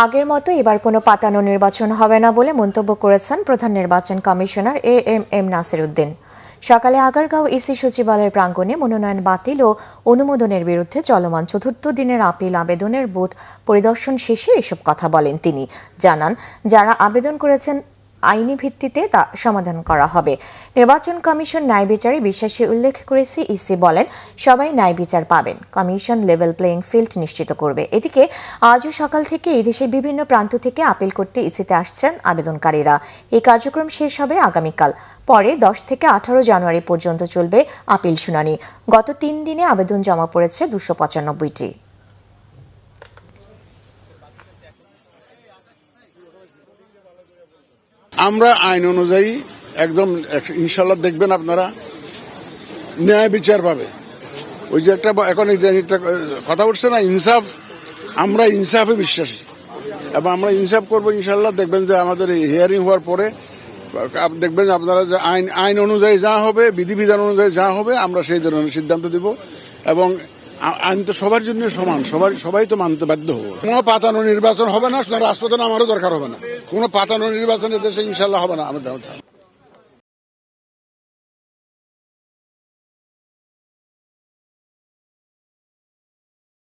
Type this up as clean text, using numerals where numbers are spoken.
আগের মতো এবার কোনো পাতানো নির্বাচন হবে না বলে মন্তব্য করেছেন প্রধান নির্বাচন কমিশনার এএমএম নাসির উদ্দিন। সকালে আগারগাঁও ইসি সচিবালয়ের প্রাঙ্গণে মনোনয়ন বাতিল ও অনুমোদনের বিরুদ্ধে চলমান চতুর্থ দিনের আপিল আবেদনের বুথ পরিদর্শন শেষে এসব কথা বলেন তিনি। জানান, যারা আবেদন করেছেন আইনি ভিত্তিতে তা সমাধান করা হবে। নির্বাচন কমিশন ন্যায় বিচারে বিশ্বাসী উল্লেখ করেছে ইসি বলেন, সবাই ন্যায় বিচার পাবেন। কমিশন লেভেল প্লেইং ফিল্ড নিশ্চিত করবে। এদিকে আজও সকাল থেকে এই দেশের বিভিন্ন প্রান্ত থেকে আপিল করতে ইসিতে আসছেন আবেদনকারীরা। এই কার্যক্রম শেষ হবে আগামীকাল। পরে 10 থেকে 18 জানুয়ারি পর্যন্ত চলবে আপিল শুনানি। গত 3 দিনে আবেদন জমা পড়েছে 295টি। আমরা আইন অনুযায়ী একদম ইনশাল্লাহ দেখবেন আপনারা ন্যায় বিচার পাবে। ওই যে একটা এখন কথা উঠছে না, ইনসাফ, আমরা ইনসাফে বিশ্বাসী এবং আমরা ইনসাফ করবো ইনশাল্লাহ। দেখবেন যে আমাদের হিয়ারিং হওয়ার পরে দেখবেন আপনারা যে আইন অনুযায়ী যা হবে, বিধিবিধান অনুযায়ী যা হবে, আমরা সেই ধরনের সিদ্ধান্ত দিব। এবং আইন তো সবার জন্য সমান, সবাই তো মানতে বাধ্য হবো। কোনো পাতানো নির্বাচন হবে না, রাজপথে আমারও দরকার হবে না। কোনো পাতানো নির্বাচনের দেশে ইনশাল্লাহ হবে না আমাদের।